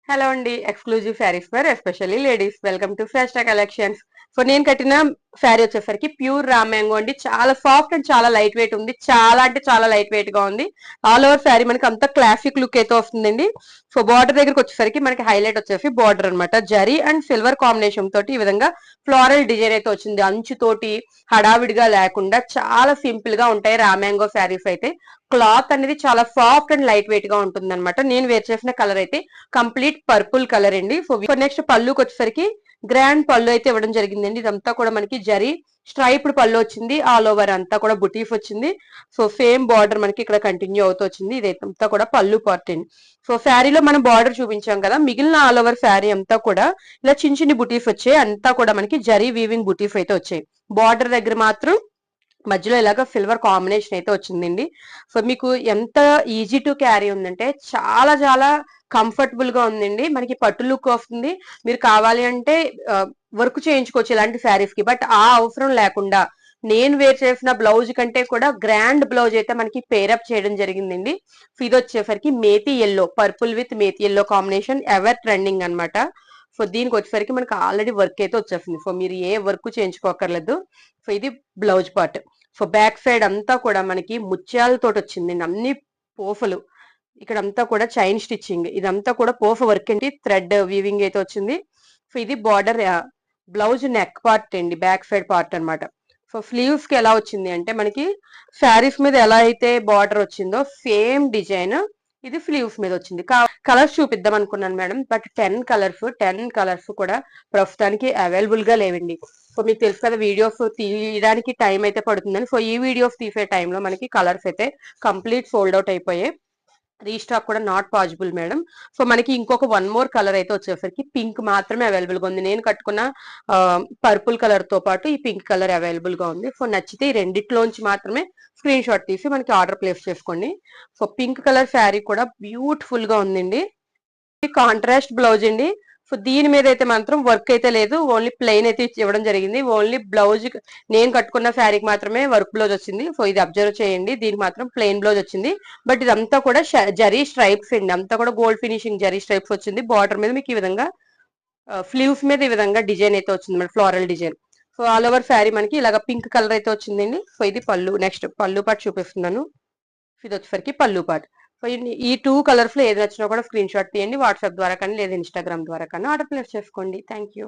Hello అండి. Exclusive sarees for especially ladies. Welcome to Festa collections. So నేను కట్టిన saree వచ్చేసరికి ప్యూర్ రా మ్యాంగో అండి. చాలా సాఫ్ట్ అండ్ చాలా లైట్ వెయిట్ ఉంది. చాలా అంటే చాలా లైట్ వెయిట్ గా ఉంది. ఆల్ ఓవర్ శారీ మనకి అంత క్లాసిక్ లుక్ అయితే వస్తుందండి. సో బార్డర్ దగ్గరకు వచ్చేసరికి మనకి హైలైట్ వచ్చేసి బార్డర్ అన్నమాట. జరీ అండ్ సిల్వర్ కాంబినేషన్ తోటి ఈ విధంగా ఫ్లోరల్ డిజైన్ అయితే వచ్చింది. అంచు తోటి హడావిడిగా లేకుండా చాలా సింపుల్ గా ఉంటాయి రా మ్యాంగో శారీస్ అయితే. క్లాత్ అనేది చాలా సాఫ్ట్ అండ్ లైట్ వెయిట్ గా ఉంటుంది అనమాట. నేను వేర్ చేసిన కలర్ అయితే కంప్లీట్ పర్పుల్ కలర్ అండి. సో నెక్స్ట్ పళ్ళుకి వచ్చేసరికి గ్రాండ్ పళ్ళు అయితే ఇవ్వడం జరిగిందండి. ఇదంతా కూడా మనకి జరీ స్ట్రైప్డ్ పళ్ళు వచ్చింది. ఆల్ ఓవర్ అంతా కూడా బుటీఫ్ వచ్చింది. సో సేమ్ బార్డర్ మనకి ఇక్కడ కంటిన్యూ అవుతూ వచ్చింది. ఇదంతా కూడా పళ్ళు పార్ట్ అండి. సో శారీలో మనం బార్డర్ చూపించాం కదా, మిగిలిన ఆల్ ఓవర్ శారీ అంతా కూడా ఇలా చిన్న చిన్న బుటీఫ్ వచ్చాయి. అంతా కూడా మనకి జరీ వీవింగ్ బుటీఫ్ అయితే వచ్చాయి. బార్డర్ దగ్గర మాత్రం మధ్యలో ఇలాగ సిల్వర్ కాంబినేషన్ అయితే వచ్చిందండి. సో మీకు ఎంత ఈజీ టు క్యారీ ఉందంటే చాలా చాలా కంఫర్టబుల్ గా ఉందండి. మనకి పట్టు లుక్ వస్తుంది. మీరు కావాలి అంటే వర్క్ చేయించుకోవచ్చు ఇలాంటి శారీస్ కి. బట్ ఆ అవసరం లేకుండా నేను వేర్ చేసిన బ్లౌజ్ కంటే కూడా గ్రాండ్ బ్లౌజ్ అయితే మనకి పేరప్ చేయడం జరిగిందండి. సో ఇది వచ్చేసరికి methi yellow, purple with methi yellow combination ever trending అన్నమాట. సో దీనికి వచ్చేసరికి మనకి ఆల్రెడీ వర్క్ అయితే వచ్చేస్తుంది. సో మీరు ఏ వర్క్ చేయించుకోకర్లేదు. సో ఇది blouse part. So back side అంతా కూడా మనకి ముత్యాలతోటి వచ్చింది. అన్ని పోఫలు ఇక్కడ అంతా కూడా చైన్ స్టిచ్చింగ్, ఇదంతా కూడా పోఫ వర్క్ అండి. థ్రెడ్ వీవింగ్ అయితే వచ్చింది. సో ఇది బార్డర్. బ్లౌజ్ నెక్ పార్ట్ అండి, బ్యాక్ సైడ్ పార్ట్ అన్నమాట. సో స్లీవ్స్ కి ఎలా వచ్చింది అంటే మనకి శారీస్ మీద ఎలా అయితే బార్డర్ వచ్చిందో సేమ్ డిజైన్ ఇది స్లీవ్స్ మీద వచ్చింది. కలర్స్ చూపిద్దాం అనుకున్నాను మేడం, బట్ 10 కలర్స్ కూడా ప్రస్తుతానికి అవైలబుల్ గా లేవండి. సో మీకు తెలుసు కదా, వీడియోస్ తీయడానికి టైం అయితే పడుతుందని. సో ఈ వీడియోస్ తీసే టైంలో మనకి కలర్స్ అయితే కంప్లీట్ సోల్డ్ అవుట్ అయిపోయాయి. రీస్టాక్ కూడా నాట్ పాసిబుల్ మేడం. సో మనకి ఇంకొక వన్ మోర్ కలర్ అయితే వచ్చేసరికి పింక్ మాత్రమే అవైలబుల్ గా ఉంది. నేను కట్టుకున్న పర్పుల్ కలర్ తో పాటు ఈ పింక్ కలర్ అవైలబుల్ గా ఉంది. సో నచ్చితే ఈ రెండిట్లోంచి మాత్రమే స్క్రీన్ షాట్ తీసి మనకి ఆర్డర్ ప్లేస్ చేసుకోండి. సో పింక్ కలర్ శారీ కూడా బ్యూటిఫుల్ గా ఉందండి. కాంట్రాస్ట్ బ్లౌజ్ అండి. సో దీని మీద అయితే మాత్రం వర్క్ అయితే లేదు, ఓన్లీ ప్లెయిన్ అయితే ఇవ్వడం జరిగింది. ఓన్లీ బ్లౌజ్ నేను కట్టుకున్న శారీకి మాత్రమే వర్క్ బ్లౌజ్ వచ్చింది. సో ఇది అబ్జర్వ్ చేయండి, దీనికి మాత్రం ప్లెయిన్ బ్లౌజ్ వచ్చింది. బట్ ఇదంతా కూడా జరీ స్ట్రైప్స్ అండి, అంతా కూడా గోల్డ్ ఫినిషింగ్ జరీ స్ట్రైప్స్ వచ్చింది. బార్డర్ మీద మీకు ఈ విధంగా స్లీవ్స్ మీద ఈ విధంగా డిజైన్ అయితే వచ్చింది మన floral design. So all over sari మనకి ఇలాగ పింక్ కలర్ అయితే వచ్చిందండి. సో ఇది పళ్ళు. నెక్స్ట్ పళ్ళు పాటు చూపిస్తున్నాను. ఇది వచ్చేసరికి పళ్ళు పార్ట్. సో ఈ 2 కలర్స్ లో ఏది నచ్చినా కూడా స్క్రీన్ షాట్ తీయండి. వాట్సాప్ ద్వారా కానీ లేదా ఇన్స్టాగ్రామ్ ద్వారా కానీ ఆర్డర్ ప్లేస్ చేసుకోండి. Thank you.